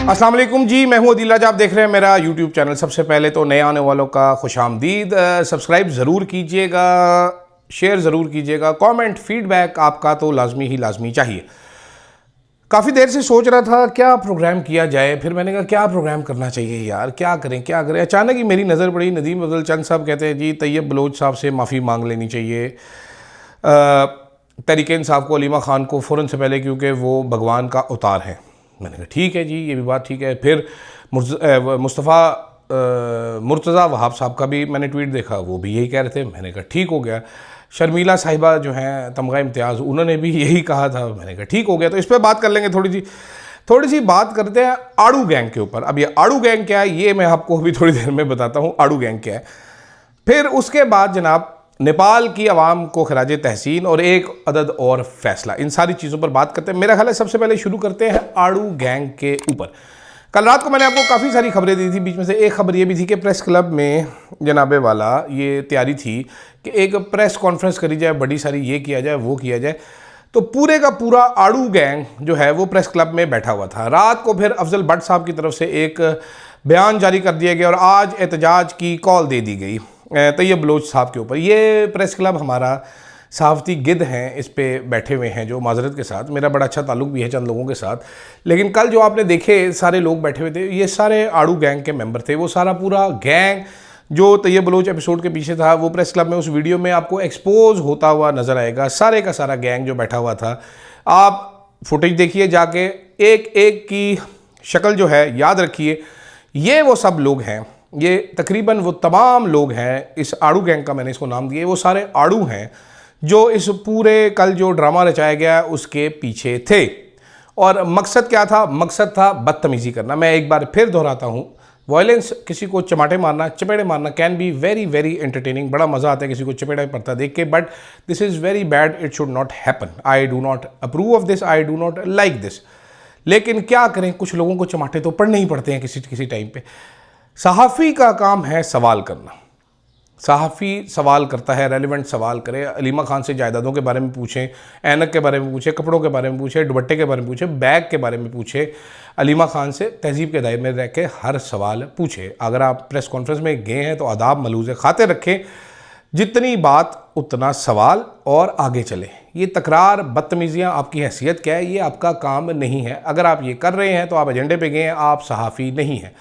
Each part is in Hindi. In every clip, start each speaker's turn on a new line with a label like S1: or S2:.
S1: अस्सलाम वालेकुम जी, मैं हूं अदील राजा। आप देख रहे हैं मेरा यूट्यूब चैनल। सबसे पहले तो नए आने वालों का खुशामदीद। सब्सक्राइब ज़रूर कीजिएगा, शेयर ज़रूर कीजिएगा, कमेंट फीडबैक आपका तो लाजमी चाहिए। काफ़ी देर से सोच रहा था क्या प्रोग्राम किया जाए, फिर मैंने कहा क्या प्रोग्राम करना चाहिए यार, क्या करें। अचानक ही मेरी नज़र पड़ी, नदीम अफजल चंद साहब कहते हैं जी तैयब बलोच साहब से माफ़ी मांग लेनी चाहिए तहरीक इंसाफ को, अलीमा ख़ान को फ़ौरन से पहले, क्योंकि वो भगवान का अवतार है। मैंने कहा ठीक है जी, ये भी बात ठीक है। फिर मुस्तफ़ा मुर्तज़ा वहाब साहब का भी मैंने ट्वीट देखा, वो भी यही कह रहे थे। मैंने कहा ठीक हो गया। शर्मिला साहिबा जो हैं तमगा इम्तियाज़, उन्होंने भी यही कहा था। मैंने कहा ठीक हो गया। तो इस पर बात कर लेंगे, थोड़ी सी बात करते हैं आड़ू गैंग के ऊपर। अब ये आड़ू गैंग क्या है ये मैं आपको अभी थोड़ी देर में बताता हूँ, आड़ू गैंग क्या है। फिर उसके बाद जनाब नेपाल की आवाम को खराज तहसीन और एक अदद और फैसला, इन सारी चीज़ों पर बात करते हैं। मेरा ख्याल है सबसे पहले शुरू करते हैं आड़ू गैंग के ऊपर। कल रात को मैंने आपको काफ़ी सारी खबरें दी थी, बीच में से एक खबर ये भी थी कि प्रेस क्लब में जनाबे वाला ये तैयारी थी कि एक प्रेस कॉन्फ्रेंस करी जाए, बड़ी सारी, ये किया जाए वो किया जाए। तो पूरे का पूरा आड़ू गैंग जो है वो प्रेस क्लब में बैठा हुआ था। रात को फिर अफजल भट्ट साहब की तरफ से एक बयान जारी कर दिया गया और आज एहतजाज की कॉल दे दी गई तैयब बलोच साहब के ऊपर। ये प्रेस क्लब हमारा सहाफ़ती गिद्ध हैं, इस पे बैठे हुए हैं, जो माजरत के साथ मेरा बड़ा अच्छा ताल्लुक़ भी है चंद लोगों के साथ। लेकिन कल जो आपने देखे सारे लोग बैठे हुए थे, ये सारे आड़ू गैंग के मेंबर थे। वो सारा पूरा गैंग जो तैयब बलोच एपिसोड के पीछे था, वो प्रेस क्लब में उस वीडियो में आपको एक्सपोज होता हुआ नज़र आएगा। सारे का सारा गैंग जो बैठा हुआ था, आप फुटेज देखिए जाके, एक एक की शक्ल जो है याद रखिए। ये वो सब लोग हैं, ये तकरीबन वो तमाम लोग हैं, इस आड़ू गैंग का मैंने इसको नाम दिया, वो सारे आड़ू हैं जो इस पूरे कल जो ड्रामा रचाया गया उसके पीछे थे। और मकसद क्या था? मकसद था बदतमीज़ी करना। मैं एक बार फिर दोहराता हूँ, वायलेंस, किसी को चमाटे मारना, चपेड़े मारना can be very very entertaining. बड़ा मज़ा आता है किसी को चपेड़ा पड़ता देख के, but this is very bad, it should not happen. I do not approve of this, I do not like this. लेकिन क्या करें, कुछ लोगों को चमाटे तो पड़ने ही पड़ते हैं किसी टाइम पे। सहाफ़ी का काम है सवाल करना। सहाफ़ी सवाल करता है, रेलिवेंट सवाल करे। अलीमा ख़ान से जायदादों के बारे में पूछें, ऐनक के बारे में पूछें, कपड़ों के बारे में पूछें, दुपट्टे के बारे में पूछें, बैग के बारे में पूछें। अलीमा ख़ान से तहज़ीब के दायरे में रह के हर सवाल पूछें। अगर आप प्रेस कॉन्फ्रेंस में गए हैं तो आदाब मलूज़ खाते रखें, जितनी बात उतना सवाल, और आगे चलें। ये तकरार, बदतमीज़ियाँ, आपकी हैसियत क्या है, ये आपका काम नहीं है। अगर आप ये कर रहे हैं तो आप एजेंडे पे गए हैं, आप सहाफ़ी नहीं हैं।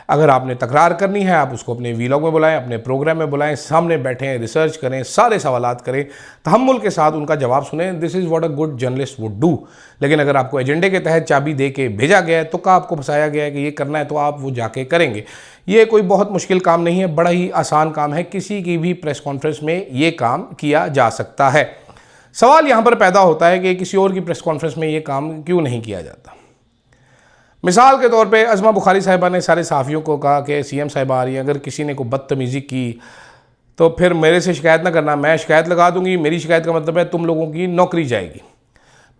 S1: अगर आपने तकरार करनी है, आप उसको अपने वीलॉग में बुलाएं, अपने प्रोग्राम में बुलाएं, सामने बैठें, रिसर्च करें, सारे सवालात करें, तहम्मुल के साथ उनका जवाब सुनें। This is what a good journalist would do. लेकिन अगर आपको एजेंडे के तहत चाबी दे के भेजा गया है, तो का आपको फंसाया गया है कि ये करना है, तो आप वो जाके करेंगे। ये कोई बहुत मुश्किल काम नहीं है, बड़ा ही आसान काम है। किसी की भी प्रेस कॉन्फ्रेंस में ये काम किया जा सकता है। सवाल यहाँ पर पैदा होता है कि किसी और की प्रेस कॉन्फ्रेंस में ये काम क्यों नहीं किया जाता। मिसाल के तौर पे अज़मा बुखारी साहिबा ने सारे सहाफ़ियों को कहा कि सीएम साहिबा आ रही है, अगर किसी ने कोई बदतमीज़ी की तो फिर मेरे से शिकायत ना करना, मैं शिकायत लगा दूंगी। मेरी शिकायत का मतलब है तुम लोगों की नौकरी जाएगी।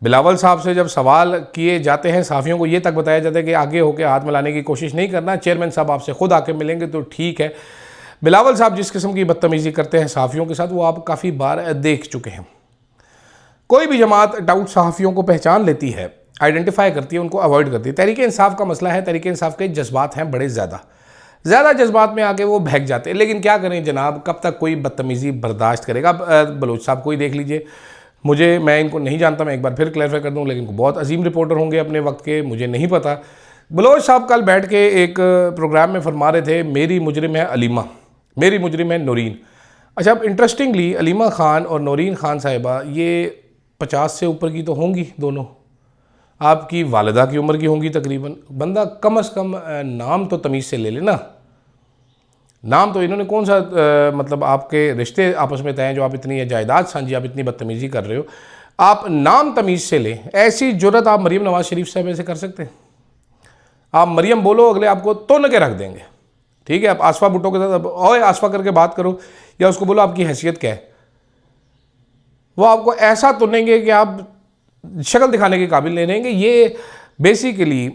S1: बिलावल साहब से जब सवाल किए जाते हैं, सहाफ़ियों को ये तक बताया जाता है कि आगे होकर हाथ मिलाने की कोशिश नहीं करना, चेयरमैन साहब आपसे खुद आके मिलेंगे तो ठीक है। बिलावल साहब जिस किस्म की बदतमीज़ी करते हैं सहाफ़ियों के साथ, वो आप काफ़ी बार देख चुके हैं। कोई भी जमात डाउट सहाफ़ियों को पहचान लेती है, आइडेंटिफाई करती है, उनको अवॉइड करती है। तहरीक इंसाफ का मसला है, तहरीक इंसाफ के जज्बात हैं बड़े ज़्यादा जज्बात में आके वो बहक जाते हैं। लेकिन क्या करें जनाब, कब तक कोई बदतमीज़ी बर्दाश्त करेगा। बलोच साहब को ही देख लीजिए, मैं इनको नहीं जानता, मैं एक बार फिर क्लैरिफाई कर दूँ, लेकिन बहुत अजीम रिपोर्टर होंगे अपने वक्त के, मुझे नहीं पता। बलोच साहब कल बैठ के एक प्रोग्राम में फरमा रहे थे, मेरी मुजरिम है अलीमा, मेरी मुजरिम है नौरीन। अच्छा, अब इंटरेस्टिंगली अलीमा ख़ान और नौरीन ख़ान साहिबा ये 50 से ऊपर की तो होंगी दोनों, आपकी वालिदा की उम्र की होंगी तकरीबन। बंदा कम से कम नाम तो तमीज़ से ले लेना। नाम तो इन्होंने कौन सा मतलब आपके रिश्ते आपस में तय हैं जो आप इतनी जायदाद साझी, आप इतनी बदतमीज़ी कर रहे हो, आप नाम तमीज़ से लें। ऐसी जुर्रत आप मरीम नवाज़ शरीफ साहब से कर सकते हैं? आप मरीम बोलो, अगले आपको तोड़ के रख देंगे। ठीक है, आप आसफा भुट्टो के साथ ओए आसफा करके बात करो, या उसको बोलो आपकी हैसियत क्या है, वो आपको ऐसा तुनेंगे कि आप शक्ल दिखाने के काबिल नहीं रहेंगे। ये बेसिकली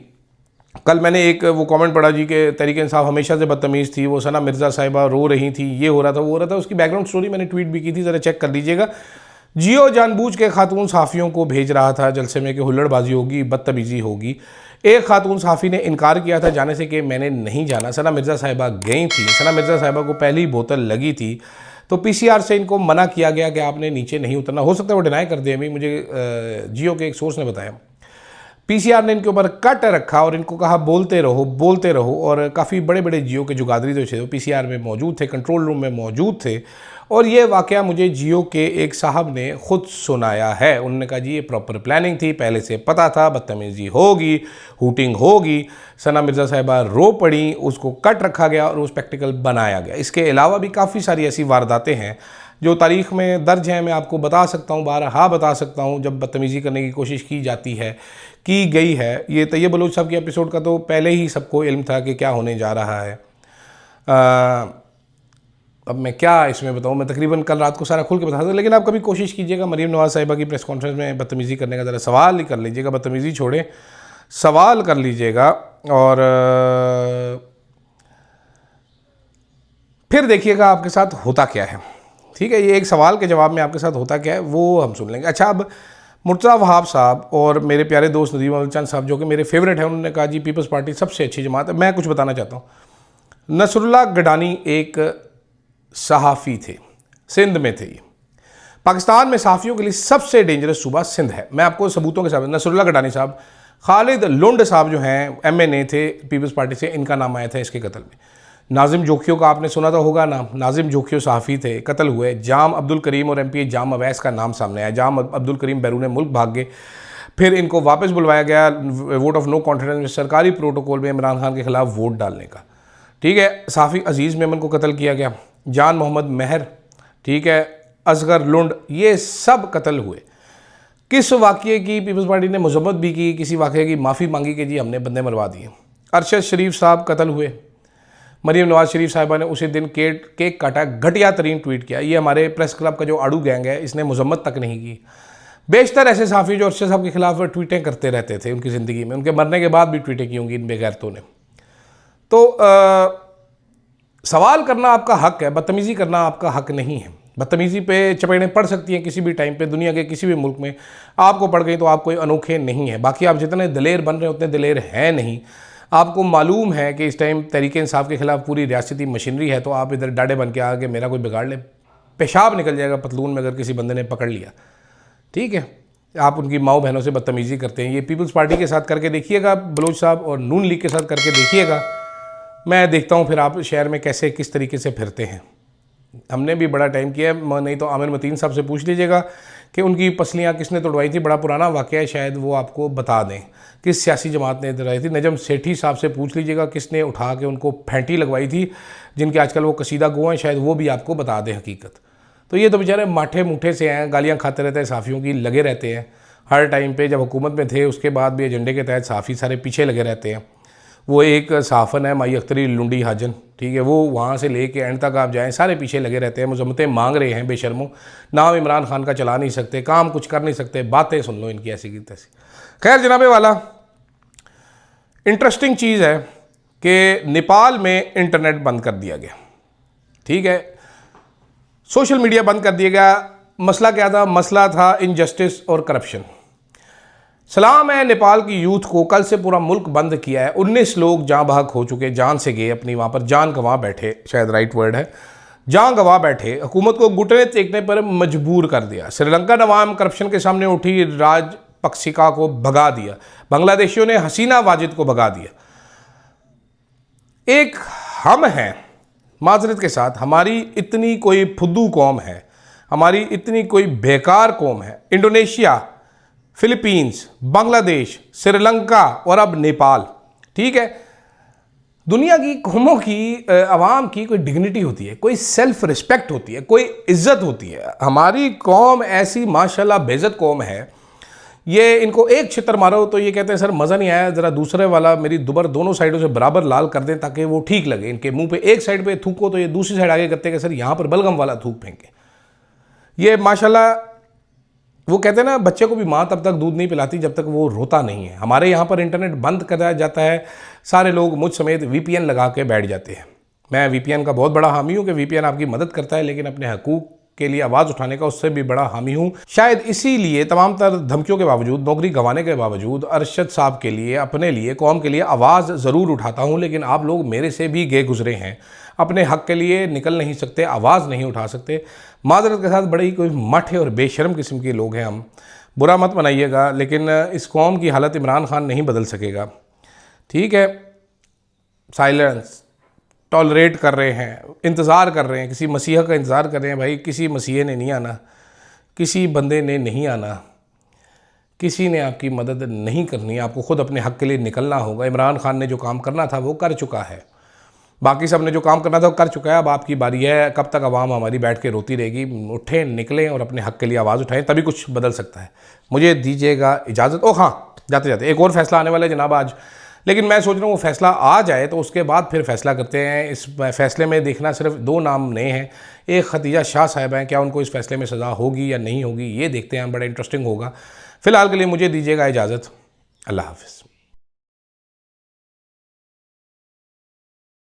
S1: कल मैंने एक वो कमेंट पढ़ा जी कि तहरीक इंसाफ हमेशा से बदतमीज़ थी, वो सना मिर्ज़ा साहिबा रो रही थी, ये हो रहा था वो हो रहा था। उसकी बैकग्राउंड स्टोरी मैंने ट्वीट भी की थी, ज़रा चेक कर लीजिएगा। जियो जानबूझ के खातून सहाफ़ियों को भेज रहा था जलसे में कि हुल्लड़बाजी होगी, बदतमीज़ी होगी। एक खातून सहाफ़ी ने इनकार किया था जाने से कि मैंने नहीं जाना। सना मिर्ज़ा साहिबा गई थी, सना मिर्ज़ा साहिबा को पहली बोतल लगी थी, तो पीसीआर से इनको मना किया गया कि आपने नीचे नहीं उतरना। हो सकता है वो डिनाई कर दे, अभी मुझे जियो के एक सोर्स ने बताया। पीसीआर ने इनके ऊपर कट रखा और इनको कहा बोलते रहो। और काफ़ी बड़े बड़े जियो के जुगादरी जो थे वो पीसीआर में मौजूद थे, कंट्रोल रूम में मौजूद थे। और ये वाक़या मुझे जियो के एक साहब ने ख़ुद सुनाया है। उन्होंने कहा जी ये प्रॉपर प्लानिंग थी, पहले से पता था बदतमीज़ी होगी, हूटिंग होगी। सना मिर्ज़ा साहिबा रो पड़ी, उसको कट रखा गया और वो स्पेक्टिकल बनाया गया। इसके अलावा भी काफ़ी सारी ऐसी वारदातें हैं जो तारीख़ में दर्ज हैं। मैं आपको बता सकता हूँ, बारहा बता सकता हूँ, जब बदतमीज़ी करने की कोशिश की जाती है, की गई है। ये तैयब बलूच साहब के एपिसोड का तो पहले ही सबको इल्म था कि क्या होने जा रहा है। अब मैं क्या इसमें बताऊँ, मैं तकरीबन कल रात को सारा खुल के बता दूँ। लेकिन आप कभी कोशिश कीजिएगा मरीम नवाज़ साहिबा की प्रेस कॉन्फ्रेंस में बदतमीज़ी करने का, ज़रा सवाल ही कर लीजिएगा, बदतमीज़ी छोड़े सवाल कर लीजिएगा और फिर देखिएगा आपके साथ होता क्या है। ठीक है, ये एक सवाल के जवाब में आपके साथ होता क्या है वो हम सुन लेंगे। अच्छा, अब मुर्तज़ा वहाब साहब और मेरे प्यारे दोस्त नदीम अहमद चंद साहब जो कि मेरे फेवरेट हैं, उन्होंने कहा जी पीपल्स पार्टी सबसे अच्छी जमात है। मैं कुछ बताना चाहता हूँ। नसरुल्लाह गडानी एक सहाफ़ी थे, सिंध में थे। ये पाकिस्तान में सहाफ़ियों के लिए सबसे डेंजरस सूबा सिंध है। मैं आपको सबूतों के साथ, नसरुल्लाह गडानी साहब, खालिद लुंड साहब जो हैं MNA थे पीपल्स पार्टी से, इनका नाम आया था इसके कत्ल में। नाजिम जोखियों का आपने सुना तो होगा नाम, नाजिम जोखियों सहाफ़ी थे, कत्ल हुए। जाम अब्दुल करीम और MPA जाम अवैस का नाम सामने आया। जाम अब्दुल करीम बैरून मुल्क भाग गए, फिर इनको वापस बुलवाया गया वोट ऑफ नो कॉन्फिडेंस में, सरकारी प्रोटोकॉल में इमरान खान के खिलाफ वोट डालने का। ठीक है, सहाफ़ी अजीज़ मेमन को कत्ल किया गया, जान मोहम्मद महर, ठीक है, असगर लुंड, ये सब कत्ल हुए। किस वाक़े की पीपल्स पार्टी ने मजम्मत भी की, किसी वाक़े की माफ़ी मांगी कि जी हमने बंदे मरवा दिए। अरशद शरीफ साहब कत्ल हुए। मरीम नवाज़ शरीफ साहिबा ने उसी दिन केक काटा, घटिया तरीन ट्वीट किया। ये हमारे प्रेस क्लब का जो आड़ू गैंग है, इसने मजम्मत तक नहीं की। बेशतर ऐसे सहाफ़ी जो अरशद साहब के खिलाफ ट्वीटें करते रहते थे उनकी ज़िंदगी में, उनके मरने के बाद भी ट्वीटें की होंगी इन बेगैरतों ने। तो सवाल करना आपका हक है, बदतमीज़ी करना आपका हक नहीं है। बदतमीज़ी पे चपेड़ें पड़ सकती हैं किसी भी टाइम पे, दुनिया के किसी भी मुल्क में आपको पड़ गई तो आप कोई अनोखे नहीं है। बाकी आप जितने दलेर बन रहे हैं उतने दलेर हैं नहीं। आपको मालूम है कि इस टाइम तहरीक इंसाफ के खिलाफ पूरी रियासती मशीनरी है, तो आप इधर डाडे बन के आगे मेरा कोई बिगाड़ ले, पेशाब निकल जाएगा पतलून में अगर किसी बंदे ने पकड़ लिया। ठीक है, आप उनकी माओ बहनों से बदतमीज़ी करते हैं। ये पीपल्स पार्टी के साथ करके देखिएगा बलोच साहब, और नून लीग के साथ करके देखिएगा। मैं देखता हूँ फिर आप शहर में कैसे किस तरीके से फिरते हैं। हमने भी बड़ा टाइम किया है, नहीं तो आमिर मतीन साहब से पूछ लीजिएगा कि उनकी पसलियाँ किसने तोड़वाई थी, बड़ा पुराना वाक़या है, शायद वो आपको बता दें किस सियासी जमात ने तोड़वाई थी। नजम सेठी साहब से पूछ लीजिएगा किसने उठा के उनको फैंटी लगवाई थी, जिनके आजकल वो कसीदा गो हैं, शायद वो भी आपको बता दें हकीकत। तो ये तो बेचारे माठे मुठे से हैं, गालियाँ खाते रहते हैं, सहाफ़ियों की लगे रहते हैं हर टाइम पे। जब हुकूमत में थे उसके बाद भी एजेंडे के तहत सहाफ़ी सारे पीछे लगे रहते हैं। वो एक सहाफ़न है माई अख्तरी लुंडी हाजन, ठीक है, वो वहाँ से लेके एंड तक आप जाएं सारे पीछे लगे रहते हैं, मजम्मतें मांग रहे हैं बेशर्मों। नाम इमरान खान का चला नहीं सकते, काम कुछ कर नहीं सकते, बातें सुन लो इनकी ऐसी की तैसी। खैर जनाबे वाला, इंटरेस्टिंग चीज़ है कि नेपाल में इंटरनेट बंद कर दिया गया। ठीक है, सोशल मीडिया बंद कर दिया गया। मसला क्या था? मसला था इनजस्टिस और करप्शन। सलाम है नेपाल की यूथ को, कल से पूरा मुल्क बंद किया है। 19 लोग जान बहक हो चुके, जान से गए अपनी, वहाँ पर जान गंवा बैठे, शायद राइट वर्ड है, जान गंवा बैठे। हुकूमत को घुटने टेकने पर मजबूर कर दिया। श्रीलंका नवाम करप्शन के सामने उठी, राजपक्षिका को भगा दिया। बांग्लादेशियों ने हसीना वाजिद को भगा दिया। एक हम हैं, माजरत के साथ, हमारी इतनी कोई फुद्दू कौम है, हमारी इतनी कोई बेकार कौम है। इंडोनेशिया, फिलीपींस, बांग्लादेश, श्रीलंका और अब नेपाल। ठीक है, दुनिया की कौमों की, अवाम की कोई डिग्निटी होती है, कोई सेल्फ रिस्पेक्ट होती है, कोई इज्जत होती है। हमारी कौम ऐसी माशाल्लाह बेइज्जत कौम है। ये इनको एक छितर मारो तो ये कहते हैं सर मज़ा नहीं आया, ज़रा दूसरे वाला मेरी दुबर दोनों साइडों से बराबर लाल कर दें ताकि वो ठीक लगे। इनके मुंह पे एक साइड पे थूको तो ये दूसरी साइड आगे करते हैं कि सर यहाँ पर बलगम वाला थूक फेंके। ये माशाल्लाह, वो कहते हैं ना, बच्चे को भी माँ तब तक दूध नहीं पिलाती जब तक वो रोता नहीं है। हमारे यहाँ पर इंटरनेट बंद कराया जाता है, सारे लोग मुझ समेत VPN लगा के बैठ जाते हैं। मैं VPN का बहुत बड़ा हामी हूँ कि VPN आपकी मदद करता है, लेकिन अपने हकूक़ के लिए आवाज़ उठाने का उससे भी बड़ा हामी हूँ। शायद इसीलिए तमाम तर धमकियों के बावजूद, नौकरी गंवाने के बावजूद अरशद साहब के लिए, अपने लिए, कौम के लिए आवाज़ ज़रूर उठाता हूँ। लेकिन आप लोग मेरे से भी गए गुजरे हैं, अपने हक़ के लिए निकल नहीं सकते, आवाज़ नहीं उठा सकते। माज़रत के साथ बड़े ही कोई मठे और बेशर्म किस्म के लोग हैं हम, बुरा मत बनाइएगा, लेकिन इस कौम की हालत इमरान खान नहीं बदल सकेगा। ठीक है, साइलेंस टॉलरेट कर रहे हैं, इंतज़ार कर रहे हैं, किसी मसीहा का इंतज़ार कर रहे हैं। भाई किसी मसीहे ने नहीं आना, किसी बंदे ने नहीं आना, किसी ने आपकी मदद नहीं करनी, आपको ख़ुद अपने हक़ के लिए निकलना होगा। इमरान खान ने जो काम करना था वो कर चुका है, बाकी सब ने जो काम करना था वो कर चुका है। अब आपकी बारी है। कब तक आवाम हमारी बैठ के रोती रहेगी? उठें, निकलें और अपने हक़ के लिए आवाज़ उठाएं, तभी कुछ बदल सकता है। मुझे दीजिएगा इजाज़त। ओह हाँ, जाते जाते एक और फ़ैसला आने वाला है जनाब आज, लेकिन मैं सोच रहा हूँ वो फ़ैसला आ जाए तो उसके बाद फिर फ़ैसला करते हैं। इस फ़ैसले में देखना सिर्फ 2 नाम नए हैं, एक खदीजा शाह साहिबा हैं, क्या उनको इस फ़ैसले में सज़ा होगी या नहीं होगी, ये देखते हैं, बड़ा इंटरेस्टिंग होगा। फ़िलहाल के लिए मुझे दीजिएगा इजाज़त। अल्लाह हाफ़िज़।